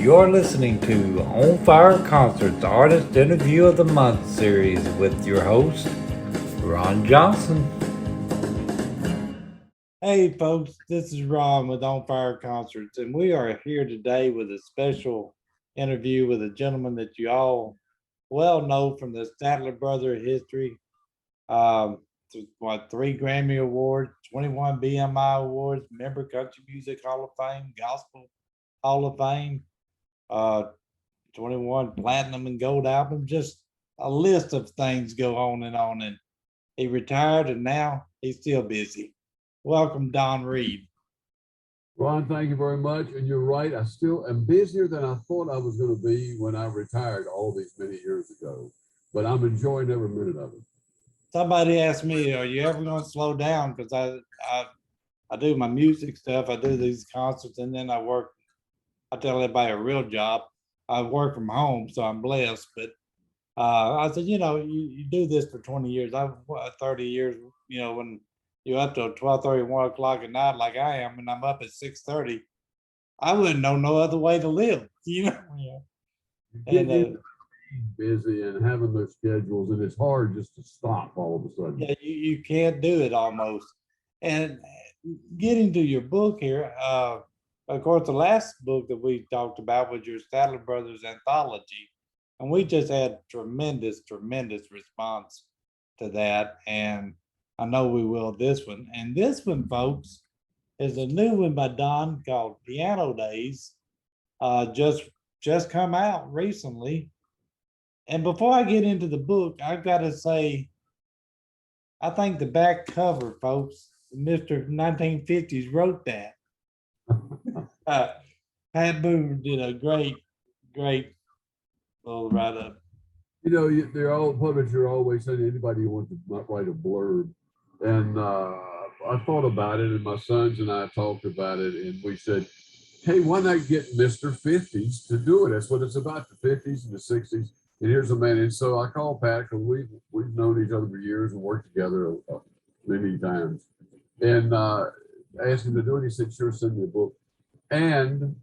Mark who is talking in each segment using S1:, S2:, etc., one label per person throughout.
S1: You're listening to On Fire Concerts Artist Interview of the Month series with your host, Ron Johnson. Hey folks, this is Ron with On Fire Concerts, and we are here today with a special interview with a gentleman that you all well know from the Statler Brothers history. Um, 3 Grammy Awards, 21 BMI Awards, member Country Music Hall of Fame, Gospel Hall of Fame, uh, 21 platinum and gold album, just a list of things go on and on. And he retired and now he's still busy. Welcome, Don Reid.
S2: Ron, thank you very much. And you're right, I still am busier than I thought I was going to be when I retired all these many years ago. But I'm enjoying every minute of it.
S1: Somebody asked me, are you ever going to slow down? Because I do my music stuff, I do these concerts, and then I work. I tell everybody a real job. I work from home, so I'm blessed. But I said, you do this for 20 years. I've 30 years, when you're up till 12:30, 1 o'clock at night like I am, and I'm up at 6:30, I wouldn't know no other way to live, Yeah.
S2: And busy and having those schedules, and it's hard just to stop all of a sudden.
S1: Yeah, you can't do it almost. And getting to your book here, of course, the last book that we talked about was your Statler Brothers anthology, and we just had tremendous response to that, and I know we will this one. And this one, folks, is a new one by Don called Piano Days. Just come out recently. And before I get into the book, I've got to say, I think the back cover, folks, Mr. 1950s wrote that. Pat Boone did a great little write up.
S2: They're all publishers are always saying anybody who wants to write a blurb. And I thought about it, and my sons and I talked about it, and we said, hey, why not get Mr. 50s to do it? That's what it's about, the 50s and the 60s. And here's a man. And so I called Pat because we've known each other for years and worked together many times. And I asked him to do it. He said, sure, send me a book. And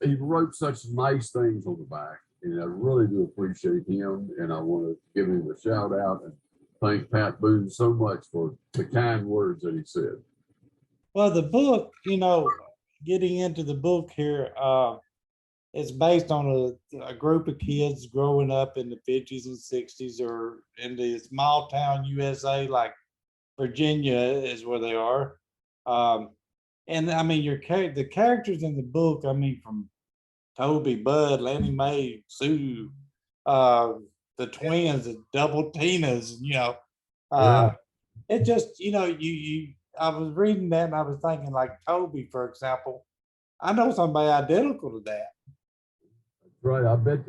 S2: he wrote such nice things on the back. And I really do appreciate him. And I want to give him a shout out and thank Pat Boone so much for the kind words that he said.
S1: Well, the book, getting into the book here, it's based on a group of kids growing up in the 50s and 60s or in the small town USA, like Virginia is where they are. And I mean, the characters in the book, I mean, from Toby, Bud, Lanny Mae, Sue, the twins, the double Tinas, it just, I was reading that and I was thinking, like Toby, for example, I know somebody identical to that.
S2: Right. I bet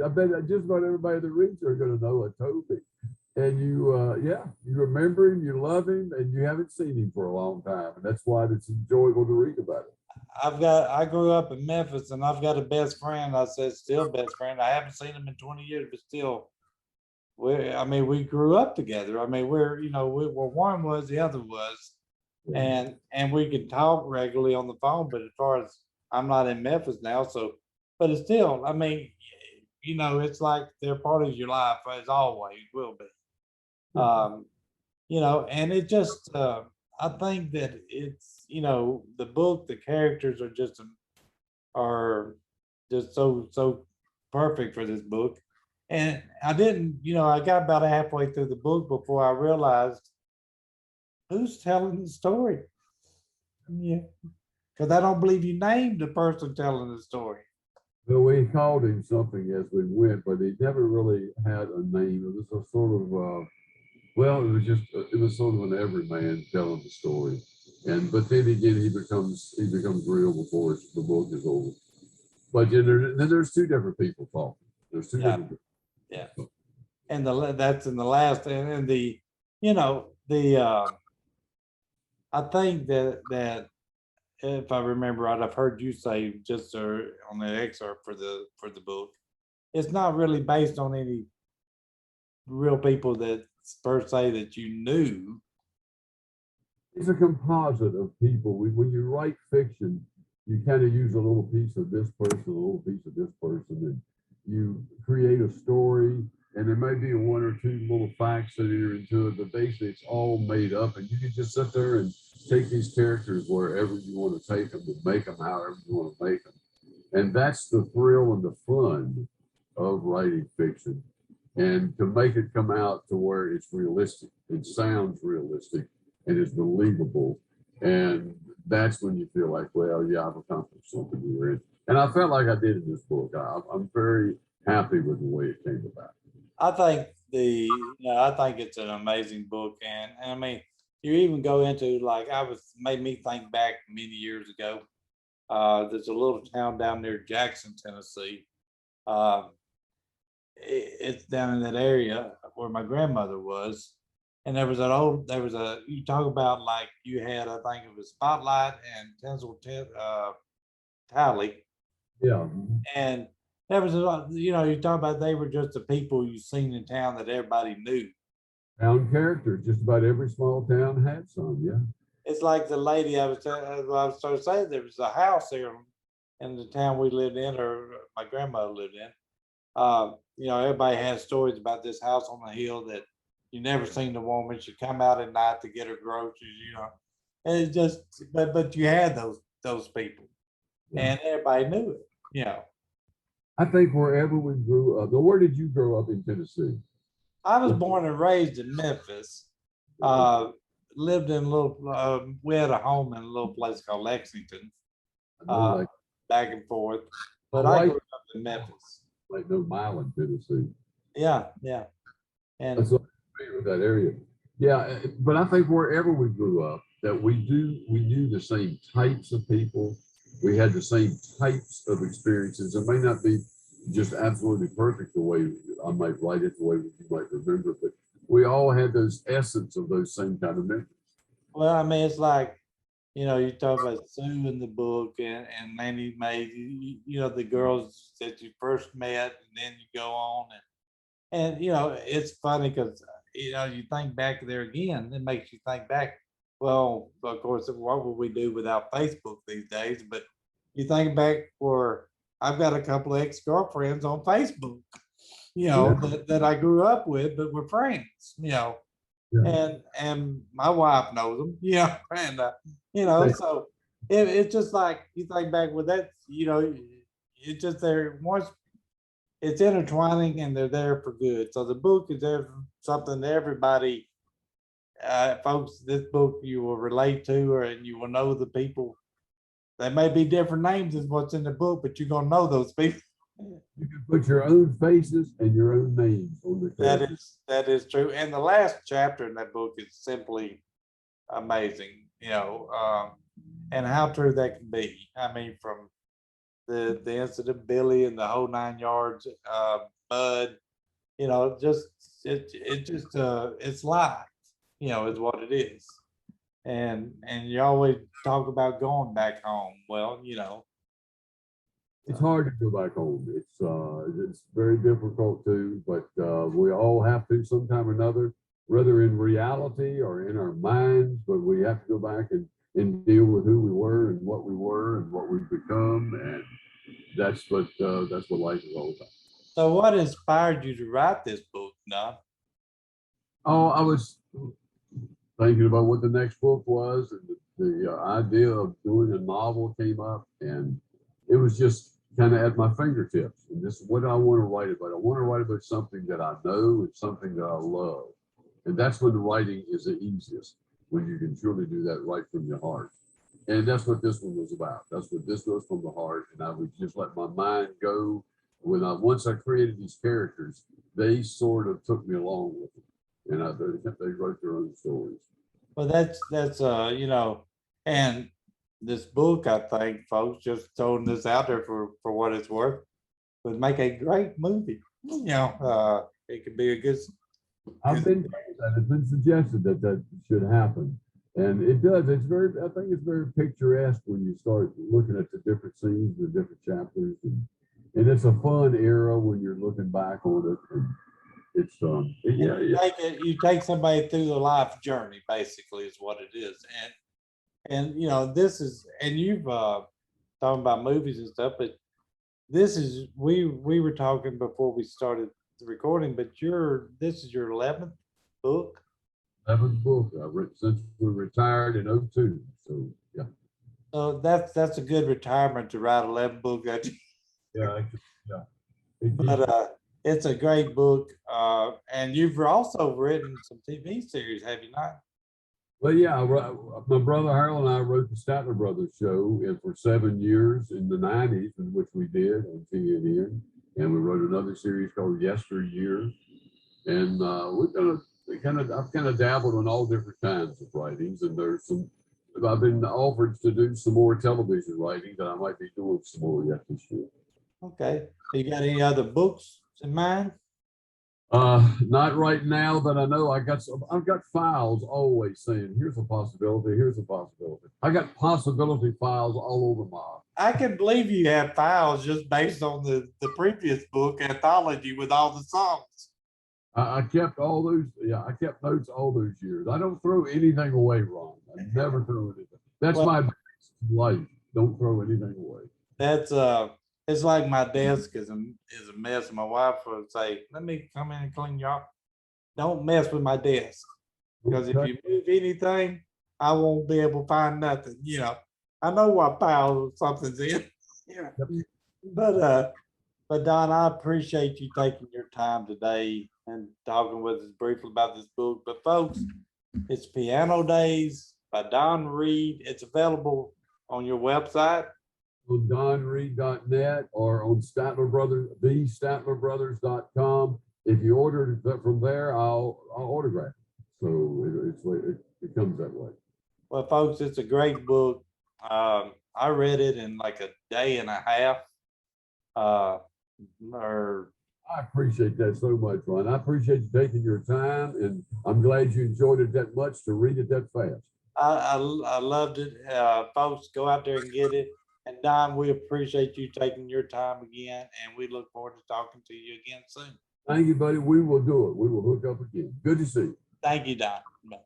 S2: just about everybody that reads are going to know a Toby. And you remember him, you love him, and you haven't seen him for a long time. And that's why it's enjoyable to read about it.
S1: I grew up in Memphis, and I've got a best friend. I said, still best friend. I haven't seen him in 20 years, but still, we grew up together. I mean, we're one was, the other was, and we could talk regularly on the phone. But as far as I'm not in Memphis now, so, but it's still, I mean, it's like they're part of your life as always will be. And it just, I think that it's, the book, the characters are just so perfect for this book. And I didn't, I got about halfway through the book before I realized who's telling the story. Yeah. Because I don't believe you named the person telling the story.
S2: Well, we called him something as we went, but he never really had a name. It was a sort of, it was sort of an everyman telling the story. But then again, he becomes real before the book is over. But then there's two different people talking. There's two different people.
S1: Yeah. And that's in the last, and I think that if I remember right, I've heard you say just on the excerpt for the book, it's not really based on any real people that per se that you knew.
S2: It's a composite of people. When you write fiction, you kind of use a little piece of this person, a little piece of this person, and you create a story. And there may be one or two little facts that are into it, but basically it's all made up. And you can just sit there and take these characters wherever you want to take them and make them however you want to make them. And that's the thrill and the fun of writing fiction. And to make it come out to where it's realistic, it sounds realistic and it's believable. And that's when you feel like, well, yeah, I've accomplished something here. And I felt like I did in this book. I'm very happy with the way it came about.
S1: I think I think it's an amazing book, and I mean, you even go into like made me think back many years ago. There's a little town down near Jackson, Tennessee. Uh, it's down in that area where my grandmother was, and there was a you talk about like you had I think it was Spotlight and Tinsel Tally,
S2: Yeah.
S1: and there was you talk about they were just the people you seen in town that everybody knew.
S2: Town characters, just about every small town had some, yeah.
S1: It's like the lady I was trying to say there was a house there in the town we lived in, or my grandmother lived in. Everybody has stories about this house on the hill that you never seen the woman. She'd come out at night to get her groceries. And it's just, but you had those people,
S2: Yeah.
S1: and everybody knew it.
S2: I think wherever we grew up, now where did you grow up in Tennessee?
S1: I was born and raised in Memphis. Lived in a little. We had a home in a little place called Lexington.
S2: I know, like,
S1: Back and forth,
S2: my
S1: but I
S2: wife,
S1: grew up in Memphis.
S2: like no Milan, Tennessee.
S1: Yeah, yeah, and
S2: That's what I'm familiar with that area. Yeah, but I think wherever we grew up, that we knew the same types of people. We had the same types of experiences. It may not be just absolutely perfect the way I might write it, the way you might remember, but we all had those essence of those same kind of memories.
S1: well, I mean, it's like you talk about Sue in the book and Nanny Mae, the girls that you first met, and then you go on and it's funny because you think back there again, it makes you think back. Well, of course, what would we do without Facebook these days? But you think back where I've got a couple of ex-girlfriends on Facebook,
S2: Yeah,
S1: that I grew up with, but we're friends.
S2: yeah.
S1: And my wife knows them, and
S2: They-
S1: so it's just like you think back with that, it's just there once it's intertwining and they're there for good. So the book is there something that everybody, folks, this book you will relate to, and you will know the people. They may be different names as what's in the book, but you're gonna know those people.
S2: You can put your own faces and your own names on the characters.
S1: That is true. And the last chapter in that book is simply amazing, and how true that can be. I mean, from the incident Billy and the whole 9 yards, Bud, just it's life, is what it is. And you always talk about going back home. Well,
S2: It's hard to go back home. It's very difficult to, but we all have to sometime or another, whether in reality or in our minds. But we have to go back and deal with who we were and what we've become, and that's what life is all about.
S1: so what inspired you to write this book, Don?
S2: Oh, I was thinking about what the next book was, and the idea of doing a novel came up, and it was just kind of at my fingertips. And this is what I want to write about. I want to write about something that I know and something that I love. And that's when the writing is the easiest, when you can truly do that right from your heart. And that's what this one was about. That's what this was, from the heart. And I would just let my mind go. Once I created these characters, they sort of took me along with them. And they wrote their own stories.
S1: Well, that's and this book, I think, folks, just throwing this out there for what it's worth, would make a great movie. It could be a good.
S2: I've been told that. It's been suggested that should happen. And it does. I think it's very picturesque when you start looking at the different scenes, the different chapters. And it's a fun era when you're looking back on it. And it's, yeah.
S1: You take somebody through the life journey, basically, is what it is. And this is, and you've talking about movies and stuff, but this is, we were talking before we started the recording, but this is your 11th book.
S2: 11th book I read since we retired in '02. So yeah.
S1: So that's a good retirement to write 11 books.
S2: Yeah. It keeps-
S1: But it's a great book. And you've also written some TV series, have you not?
S2: Well, yeah, my brother Harold and I wrote the Statler Brothers show for 7 years in the '90s, in which we did on TNN, and we wrote another series called Yesteryear, and I've kind of dabbled in all different kinds of writings, and I've been offered to do some more television writing that I might be doing some more yet this year.
S1: Okay. You got any other books in mind?
S2: Not right now, but I know I've got files always saying, here's a possibility, here's a possibility. I got possibility files all over my office.
S1: I can believe you have files just based on the previous book, Anthology, with all the songs.
S2: I kept all those, yeah, I kept notes all those years. I don't throw anything away, Ron. I never throw anything. That's my life. Don't throw anything away.
S1: That's it's like my desk is a mess. My wife would say, let me come in and clean you up. Don't mess with my desk. Because if you move anything, I won't be able to find nothing. You know, I know what pile something's in. Yeah. But Don, I appreciate you taking your time today and talking with us briefly about this book. But folks, it's Piano Days by Don Reid. It's available on your website.
S2: On donreid.net or on Statler Brothers, thestatlerbrothers.com. If you order it from there, I'll autograph it. So it comes that way.
S1: Well, folks, it's a great book. I read it in like a day and a half.
S2: I appreciate that so much, Ron. I appreciate you taking your time, and I'm glad you enjoyed it that much to read it that fast.
S1: I loved it. Folks, go out there and get it. And Don, we appreciate you taking your time again, and we look forward to talking to you again soon.
S2: Thank you, buddy. We will do it. We will hook up again. Good to see you.
S1: Thank you, Don. Bye.